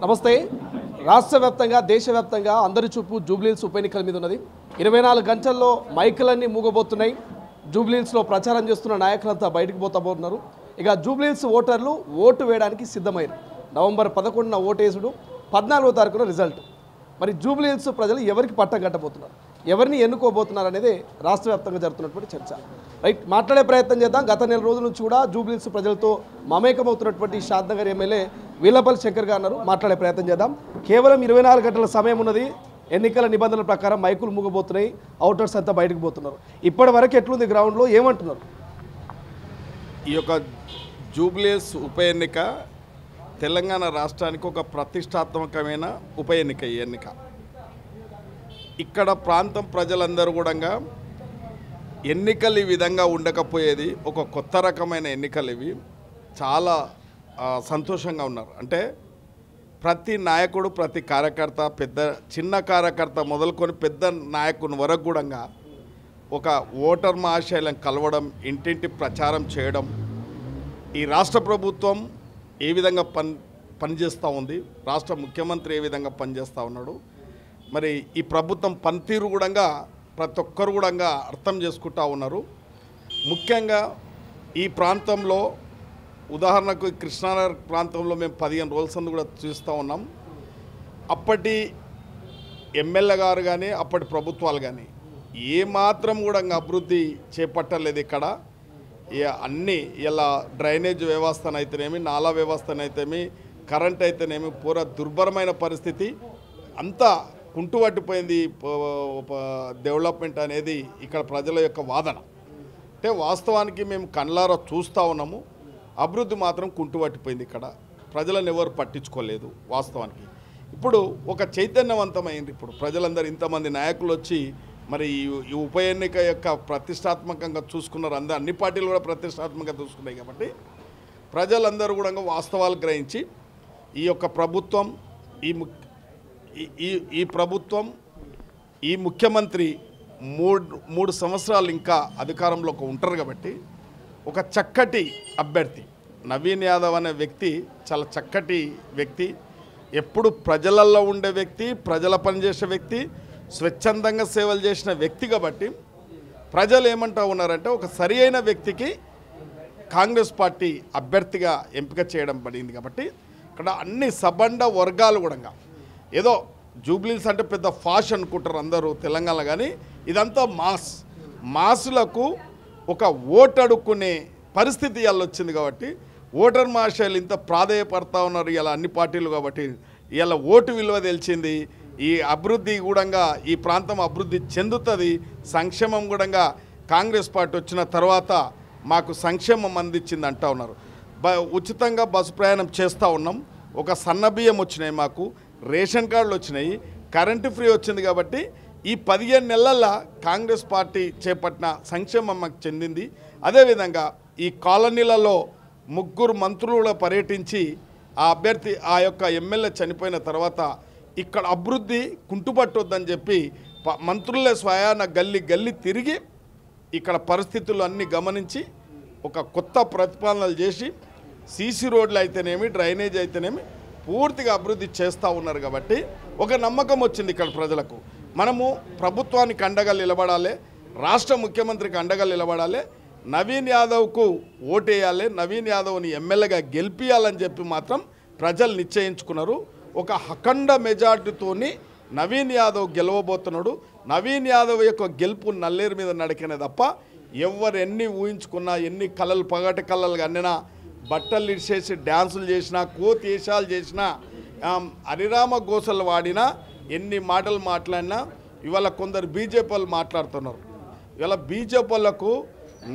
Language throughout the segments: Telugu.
నమస్తే. రాష్ట్ర వ్యాప్తంగా దేశవ్యాప్తంగా అందరి చూపు జూబ్లీహిల్స్ ఉప ఎన్నికల మీద ఉన్నది. 24 గంటల్లో మైకులన్నీ మూగబోతున్నాయి. జూబ్లీహిల్స్లో ప్రచారం చేస్తున్న నాయకులంతా బయటకు పోతాబోతున్నారు. ఇక జూబ్లీహిల్స్ ఓటర్లు ఓటు వేయడానికి సిద్ధమయ్యారు. నవంబర్ 11న ఓటేసుడు, 14వ తారీఖున రిజల్ట్. మరి జూబ్లీహిల్స్ ప్రజలు ఎవరికి పట్టం కట్టబోతున్నారు, ఎవరిని ఎన్నుకోబోతున్నారు అనేది రాష్ట్ర వ్యాప్తంగా జరుగుతున్నటువంటి చర్చ. రైట్, మాట్లాడే ప్రయత్నం చేద్దాం. గత నెల రోజుల నుంచి కూడా జూబ్లీహిల్స్ ప్రజలతో మమేకమవుతున్నటువంటి షాద్నగర్ ఎమ్మెల్యే వీలపల్లి శంకర్ గారు అన్నారు. మాట్లాడే ప్రయత్నం చేద్దాం. కేవలం 24 గంటల సమయం ఉన్నది. ఎన్నికల నిబంధనల ప్రకారం మైకులు మూగబోతున్నాయి. అవుటర్స్ అంతా బయటకు పోతున్నారు. ఇప్పటి వరకు ఎట్లుంది గ్రౌండ్లో, ఏమంటున్నారు? ఈ యొక్క జూబ్లీహిల్స్ ఉప ఎన్నిక తెలంగాణ రాష్ట్రానికి ఒక ప్రతిష్టాత్మకమైన ఉప ఎన్నిక. ఈ ఎన్నిక ఇక్కడ ప్రాంతం ప్రజలందరూ కూడా ఎన్నికలు ఈ విధంగా ఉండకపోయేది, ఒక కొత్త రకమైన ఎన్నికలు ఇవి. చాలా సంతోషంగా ఉన్నారు. అంటే ప్రతి నాయకుడు, ప్రతి కార్యకర్త, చిన్న కార్యకర్త మొదలుకొని పెద్ద నాయకుని వరకు కూడా ఒక ఓటర్ మహాశైలం కలవడం, ఇంటింటి ప్రచారం చేయడం. ఈ రాష్ట్ర ప్రభుత్వం ఏ విధంగా పనిచేస్తూ ఉంది, రాష్ట్ర ముఖ్యమంత్రి ఏ విధంగా పనిచేస్తూ ఉన్నాడు, మరి ఈ ప్రభుత్వం పనితీరు కూడా ప్రతి ఒక్కరు కూడా అర్థం చేసుకుంటూ ఉన్నారు. ముఖ్యంగా ఈ ప్రాంతంలో ఉదాహరణకు కృష్ణానగర్ ప్రాంతంలో మేము 15 రోజుల కూడా చూస్తూ ఉన్నాం. అప్పటి ఎమ్మెల్యే గారు కానీ అప్పటి ప్రభుత్వాలు కానీ ఏమాత్రం కూడా అభివృద్ధి చేపట్టలేదు. ఇక్కడ అన్నీ ఇలా డ్రైనేజ్ వ్యవస్థనైతేనేమి, నాలా వ్యవస్థనైతేమి, కరెంట్ అయితేనేమి పూరా దుర్భరమైన పరిస్థితి. అంతా కుంటుపట్టిపోయింది డెవలప్మెంట్ అనేది ఇక్కడ ప్రజల యొక్క వాదన. అంటే వాస్తవానికి మేము కళ్ళారా చూస్తూ ఉన్నాము. అభివృద్ధి మాత్రం కుంటుపట్టిపోయింది. ఇక్కడ ప్రజలను ఎవరు పట్టించుకోలేదు వాస్తవానికి. ఇప్పుడు ఒక చైతన్యవంతమైంది. ఇప్పుడు ప్రజలందరూ ఇంతమంది నాయకులు వచ్చి మరి ఈ ఉప ఎన్నిక యొక్క ప్రతిష్టాత్మకంగా చూసుకున్నారు. అన్ని పార్టీలు కూడా ప్రతిష్టాత్మకంగా చూసుకున్నాయి. కాబట్టి ప్రజలందరూ కూడా వాస్తవాలు గ్రహించి ఈ యొక్క ప్రభుత్వం, ఈ ప్రభుత్వం, ఈ ముఖ్యమంత్రి మూడు సంవత్సరాలు ఇంకా అధికారంలోకి ఉంటారు. కాబట్టి ఒక చక్కటి అభ్యర్థి నవీన్ యాదవ్ అనే వ్యక్తి చాలా చక్కటి వ్యక్తి, ఎప్పుడు ప్రజలలో ఉండే వ్యక్తి, ప్రజల పనిచేసే వ్యక్తి, స్వచ్ఛందంగా సేవలు చేసిన వ్యక్తి. కాబట్టి ప్రజలు ఏమంటా ఉన్నారంటే ఒక సరి అయిన వ్యక్తికి కాంగ్రెస్ పార్టీ అభ్యర్థిగా ఎంపిక చేయడం పడింది. కాబట్టి ఇక్కడ అన్ని సబండ వర్గాలు కూడా ఏదో జూబ్లీహిల్స్ అంటే పెద్ద ఫాష్ అనుకుంటారు అందరూ తెలంగాణ, కానీ ఇదంతా మాసులకు ఒక ఓటు అడుక్కునే పరిస్థితి ఇలా వచ్చింది. కాబట్టి ఓటర్ మహాశైలు ఇంత ప్రాధేయపడతా ఉన్నారు ఇలా అన్ని పార్టీలు. కాబట్టి ఇలా ఓటు విలువ తెలిసింది. ఈ అభివృద్ధి కూడా ఈ ప్రాంతం అభివృద్ధి చెందుతుంది. సంక్షేమం కూడా కాంగ్రెస్ పార్టీ వచ్చిన తర్వాత మాకు సంక్షేమం అందించింది అంటూ ఉన్నారు. ఉచితంగా బస్సు ప్రయాణం చేస్తూ ఉన్నాం. ఒక సన్నబియ్యం వచ్చినాయి, మాకు రేషన్ కార్డులు వచ్చినాయి, కరెంటు ఫ్రీ వచ్చింది. కాబట్టి ఈ 15 నెలల్లో కాంగ్రెస్ పార్టీ చేపట్టిన సంక్షేమం మాకు చెందింది. అదేవిధంగా ఈ కాలనీలలో 3 మంత్రులు పర్యటించి ఆ యొక్క ఎమ్మెల్యే చనిపోయిన తర్వాత ఇక్కడ అభివృద్ధి కుంటుపట్టొద్దని చెప్పి మంత్రులే స్వయాన గల్లీ తిరిగి ఇక్కడ పరిస్థితులు అన్నీ గమనించి ఒక కొత్త ప్రతిపాదనలు చేసి సీసీ రోడ్లు అయితేనేమి, డ్రైనేజ్ అయితేనేమి పూర్తిగా అభివృద్ధి చేస్తూ ఉన్నారు. కాబట్టి ఒక నమ్మకం వచ్చింది ఇక్కడ ప్రజలకు. మనము ప్రభుత్వానికి అండగా నిలబడాలి, రాష్ట్ర ముఖ్యమంత్రికి అండగా నిలబడాలి, నవీన్ యాదవ్కు ఓటేయాలి, నవీన్ యాదవ్ని ఎమ్మెల్యేగా గెలిపియాలని చెప్పి మాత్రం ప్రజలు నిశ్చయించుకున్నారు. ఒక అఖండ మెజార్టీతోని నవీన్ యాదవ్ గెలవబోతున్నాడు. నవీన్ యాదవ్ యొక్క గెలుపు నల్లేరు మీద నడికినే తప్ప ఎవరు ఎన్ని ఊహించుకున్నా, ఎన్ని కళలు పగటి కళలు కన్నినా, బట్టలు ఇడిచేసి డ్యాన్సులు చేసినా, కోతేశాలు చేసినా, హరిరామ గోసలు వాడినా, ఎన్ని మాటలు మాట్లాడినా ఇవాళ కొందరు బీజేపీ వాళ్ళు మాట్లాడుతున్నారు. ఇవాళ బీజేపీ వాళ్ళకు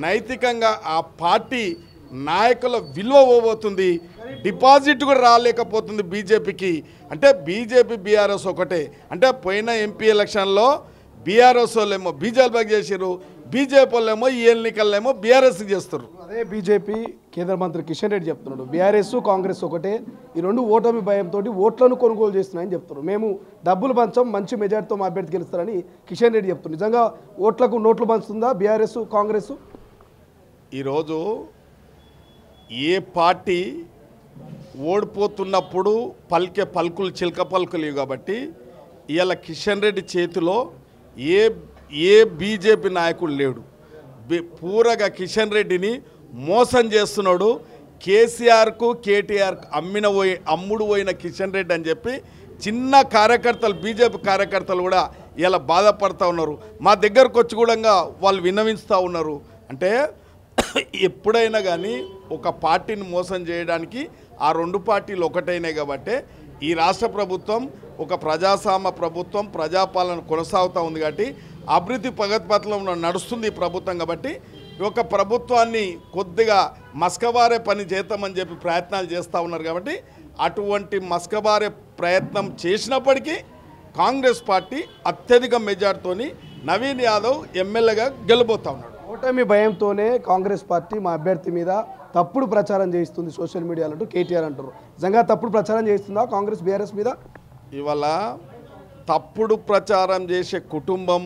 నైతికంగా ఆ పార్టీ నాయకుల విలువ పోబోతుంది, డిపాజిట్ కూడా రాలేకపోతుంది బీజేపీకి. అంటే బీజేపీ బీఆర్ఎస్ ఒకటే. అంటే పోయిన ఎంపీ ఎలక్షన్లో బీఆర్ఎస్ వాళ్ళేమో బీజేపీకి చేసారు, బీజేపీ వాళ్ళేమో ఈ ఎన్నికల్లేమో బీఆర్ఎస్కి చేస్తారు. అదే బీజేపీ కేంద్ర మంత్రి కిషన్ రెడ్డి చెప్తున్నాడు, బీఆర్ఎస్ కాంగ్రెస్ ఒకటే, ఈ రెండు ఓటమి భయంతో ఓట్లను కొనుగోలు చేస్తున్నాయని చెప్తున్నారు. మేము డబ్బులు పంచం, మంచి మెజార్టీతో మా అభ్యర్థి గెలుస్తారని కిషన్ రెడ్డి చెప్తున్నారు. నిజంగా ఓట్లకు నోట్లు పంచుతుందా బీఆర్ఎస్ కాంగ్రెస్? ఈరోజు ఏ పార్టీ ఓడిపోతున్నప్పుడు పలికే పలుకులు చిలక పలుకులు కాబట్టి ఇవాళ కిషన్ రెడ్డి చేతిలో ఏ ఏ బీజేపీ నాయకుడు లేడు. పూరగా కిషన్ రెడ్డిని మోసం చేస్తున్నాడు. కేసీఆర్కు కేటీఆర్కు అమ్ముడు పోయిన కిషన్ రెడ్డి అని చెప్పి చిన్న కార్యకర్తలు బీజేపీ కార్యకర్తలు కూడా ఇలా బాధపడుతూ ఉన్నారు. మా దగ్గరకు వచ్చి కూడా వాళ్ళు విన్నవిస్తూ ఉన్నారు. అంటే ఎప్పుడైనా కానీ ఒక పార్టీని మోసం చేయడానికి ఆ రెండు పార్టీలు ఒకటైనాయి కాబట్టి ఈ రాష్ట్ర ప్రభుత్వం ఒక ప్రజాస్వామ్య ప్రభుత్వం, ప్రజాపాలన కొనసాగుతూ ఉంది కాబట్టి అభివృద్ధి ప్రగతిపథంలో నడుస్తుంది ఈ ప్రభుత్వం కాబట్టి ఒక ప్రభుత్వాన్ని కొద్దిగా మస్కబారే పని చేద్దామని చెప్పి ప్రయత్నాలు చేస్తూ ఉన్నారు. కాబట్టి అటువంటి మస్కబారే ప్రయత్నం చేసినప్పటికీ కాంగ్రెస్ పార్టీ అత్యధిక మెజార్టీతోని నవీన్ యాదవ్ ఎమ్మెల్యేగా గెలిపోతూ ఉన్నాడు. ఓటమి భయంతోనే కాంగ్రెస్ పార్టీ మా అభ్యర్థి మీద తప్పుడు ప్రచారం చేయిస్తుంది సోషల్ మీడియాలో కేటీఆర్ అంటారు. నిజంగా తప్పుడు ప్రచారం చేస్తుందా కాంగ్రెస్ బీఆర్ఎస్ మీద? ఇవాళ తప్పుడు ప్రచారం చేసే కుటుంబం,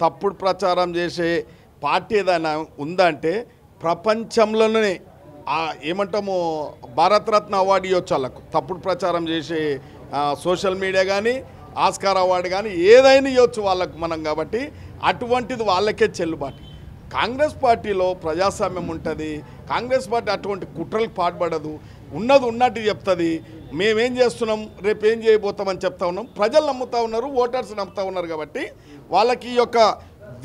తప్పుడు ప్రచారం చేసే పార్టీ ఏదైనా ఉందంటే ప్రపంచంలోనే ఏమంటాము భారతరత్న అవార్డు ఇవ్వచ్చు వాళ్ళకు. తప్పుడు ప్రచారం చేసే సోషల్ మీడియా కానీ ఆస్కార్ అవార్డు కానీ ఏదైనా ఇవ్వచ్చు వాళ్ళకు మనం. కాబట్టి అటువంటిది వాళ్ళకే చెల్లుబాటు. కాంగ్రెస్ పార్టీలో ప్రజాస్వామ్యం ఉంటుంది. కాంగ్రెస్ పార్టీ అటువంటి కుట్రలకు పాటుపడదు. ఉన్నది ఉన్నట్టు చెప్తుంది. మేమేం చేస్తున్నాం, రేపు ఏం చేయబోతామని చెప్తా ఉన్నాం. ప్రజలు నమ్ముతూ ఉన్నారు, ఓటర్స్ నమ్ముతూ ఉన్నారు. కాబట్టి వాళ్ళకి ఈ యొక్క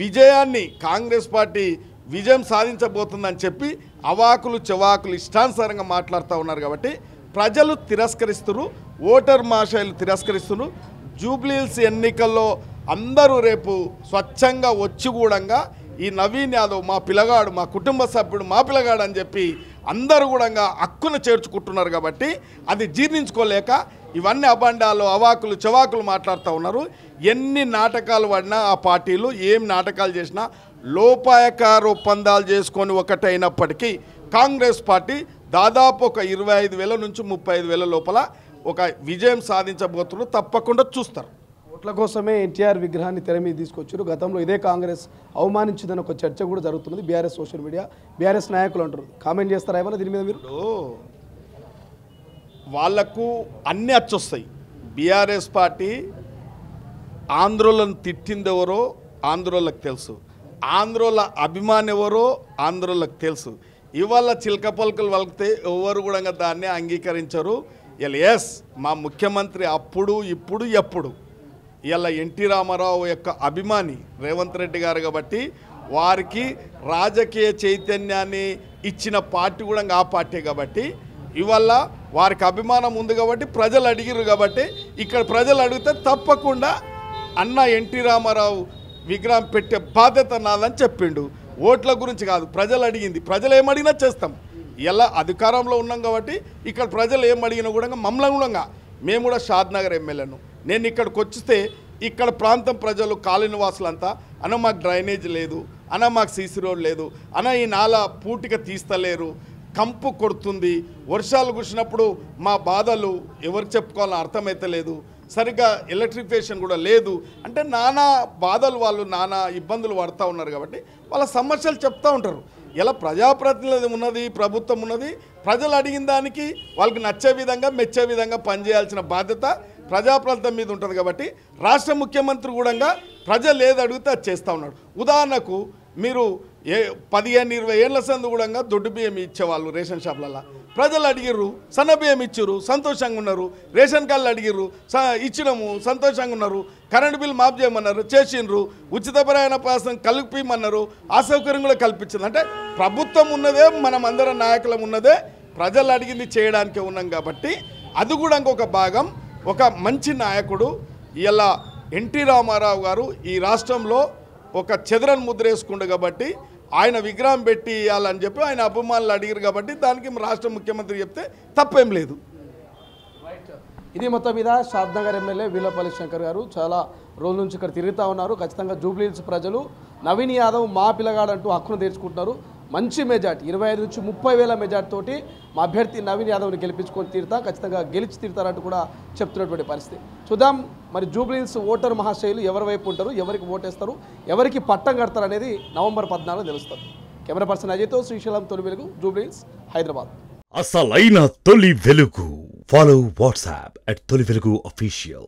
విజయాన్ని కాంగ్రెస్ పార్టీ విజయం సాధించబోతుందని చెప్పి అవాకులు చెవాకులు ఇష్టానుసారంగా మాట్లాడుతూ ఉన్నారు. కాబట్టి ప్రజలు తిరస్కరిస్తున్నారు, ఓటర్ మహాశయులు తిరస్కరిస్తున్నారు. జూబ్లీహిల్స్ ఎన్నికల్లో అందరూ రేపు స్వచ్ఛంగా వచ్చి కూడా ఈ నవీన్ యాదవ్ మా పిల్లగాడు, మా కుటుంబ సభ్యుడు, మా పిల్లగాడు అని చెప్పి అందరూ కూడా హక్కును చేర్చుకుంటున్నారు. కాబట్టి అది జీర్ణించుకోలేక ఇవన్నీ అబండాలు అవాకులు చెవాకులు మాట్లాడుతూ ఉన్నారు. ఎన్ని నాటకాలు పడినా ఆ పార్టీలు ఏం నాటకాలు చేసినా లోపాయకార ఒప్పందాలు చేసుకొని ఒకటైనప్పటికీ కాంగ్రెస్ పార్టీ దాదాపు ఒక 25,000 నుంచి 35,000 లోపల ఒక విజయం సాధించబోతున్నారు. తప్పకుండా చూస్తారు. ఓట్ల కోసమే ఎన్టీఆర్ విగ్రహాన్ని తెర మీద తీసుకొచ్చారు. గతంలో ఇదే కాంగ్రెస్ అవమానించిందని ఒక చర్చ కూడా జరుగుతున్నది. బీఆర్ఎస్ సోషల్ మీడియా, బీఆర్ఎస్ నాయకులు అంటారు. కామెంట్ చేస్తారా ఏమన్నా దీని మీద మీరు? వాళ్లకు అన్నీ అచ్చొస్తాయి. బీఆర్ఎస్ పార్టీ ఆంధ్రోలను తిట్టిందెవరో ఆంధ్రోళ్ళకి తెలుసు, ఆంధ్రోల అభిమాని ఎవరో ఆంధ్రోళ్ళకి తెలుసు. ఇవాళ చిలక పలుకలు వలికితే ఎవరు కూడా దాన్ని అంగీకరించరు. ఇలా ఎస్ మా ముఖ్యమంత్రి అప్పుడు ఇప్పుడు ఎప్పుడు ఇలా ఎన్టీ రామారావు యొక్క అభిమాని రేవంత్ రెడ్డి గారు కాబట్టి వారికి రాజకీయ చైతన్యాన్ని ఇచ్చిన పార్టీ కూడా ఆ పార్టీ కాబట్టి ఇవాళ వారికి అభిమానం ఉంది కాబట్టి ప్రజలు అడిగిరు. కాబట్టి ఇక్కడ ప్రజలు అడిగితే తప్పకుండా అన్న ఎన్టీ రామారావు విగ్రహం పెట్టే బాధ్యత నాదని చెప్పిండు. ఓట్ల గురించి కాదు, ప్రజలు అడిగింది. ప్రజలు ఏమడిగినా చేస్తాం. ఇలా అధికారంలో ఉన్నాం కాబట్టి ఇక్కడ ప్రజలు ఏమడిగినా కూడా మమ్మల్ని కూడా మేము కూడా షాద్నగర్ ఎమ్మెల్యేను. నేను ఇక్కడికి వచ్చితే ఇక్కడ ప్రాంతం ప్రజలు కాలనీవాసులంతా అన్న మాకు డ్రైనేజ్ లేదు, అన్న మాకు సీసీ రోడ్ లేదు, అన్న ఈ నాలా పూటిగా తీస్తలేరు, కంపు కొడుతుంది, వర్షాలు కురిసినప్పుడు మా బాధలు ఎవరికి చెప్పుకోవాలని అర్థమైతలేదు, సరిగ్గా ఎలక్ట్రిఫికేషన్ కూడా లేదు అంటే నానా బాధలు వాళ్ళు నానా ఇబ్బందులు పడుతూ ఉన్నారు. కాబట్టి వాళ్ళ సమస్యలు చెప్తూ ఉంటారు. ఇలా ప్రజాప్రతినిధి ఉన్నది, ప్రభుత్వం ఉన్నది. ప్రజలు అడిగిన దానికి వాళ్ళకి నచ్చే విధంగా మెచ్చే విధంగా పనిచేయాల్సిన బాధ్యత ప్రజాప్రతినిధి మీద ఉంటుంది. కాబట్టి రాష్ట్ర ముఖ్యమంత్రి కూడా ప్రజలు ఏది అడిగితే అది చేస్తూ ఉన్నాడు. ఉదాహరణకు మీరు 15-20 ఏళ్ల సందు కూడా దొడ్డు బియ్యం ఇచ్చేవాళ్ళు రేషన్ షాపులలో. ప్రజలు అడిగిర్రు, సన్న బియ్యం ఇచ్చిర్రు, సంతోషంగా ఉన్నారు. రేషన్ కార్డులు అడిగిర్రు, ఇచ్చినాము, సంతోషంగా ఉన్నారు. కరెంటు బిల్ మాఫ్ చేయమన్నారు, చేసిండ్రు. ఉచిత ప్రయాణ పాసం కలిపిమన్నారు, అసౌకర్యం కూడా కల్పించింది. అంటే ప్రభుత్వం ఉన్నదే, మనం అందరం నాయకులం ఉన్నదే ప్రజలు అడిగింది చేయడానికే ఉన్నాం. కాబట్టి అది కూడా ఇంకొక భాగం. ఒక మంచి నాయకుడు ఇలా ఎన్టీ రామారావు గారు ఈ రాష్ట్రంలో ఒక చెదరని ముద్ర వేసుకుండు కాబట్టి ఆయన విగ్రహం పెట్టి ఇవ్వాలని చెప్పి ఆయన అభిమానులు అడిగారు. కాబట్టి దానికి రాష్ట్ర ముఖ్యమంత్రి చెప్తే తప్పేం లేదు. ఇది మొత్తం మీద షాద్నగర్ ఎమ్మెల్యే వీలపల్లి శంకర్ గారు చాలా రోజుల నుంచి ఇక్కడ తిరుగుతూ ఉన్నారు. ఖచ్చితంగా జూబ్లీహిల్స్ ప్రజలు నవీన్ యాదవ్ మా పిల్లగాడంటూ హక్కును తీర్చుకుంటున్నారు. మంచి మెజార్టీ 25 నుంచి 30,000 మెజార్టీ తోటి మా అభ్యర్థి నవీన్ యాదవ్ని గెలిపించుకొని తీరుతా, ఖచ్చితంగా గెలిచి తీరుతారంటూ కూడా చెప్తున్నటువంటి పరిస్థితి. చూద్దాం మరి జూబ్లీహిల్స్ ఓటర్ మహాశైలు ఎవరి వైపు ఉంటారు, ఎవరికి ఓటేస్తారు, ఎవరికి పట్టం కడతారు అనేది నవంబర్ 14 తెలుస్తుంది. కెమెరా పర్సన్ అజయ్తో శ్రీశైలం తొలి వెలుగు, జూబ్లీహిల్స్, హైదరాబాద్. అసలైన తొలి వెలుగు. ఫాలో వాట్సాప్ @తొలి వెలుగు official.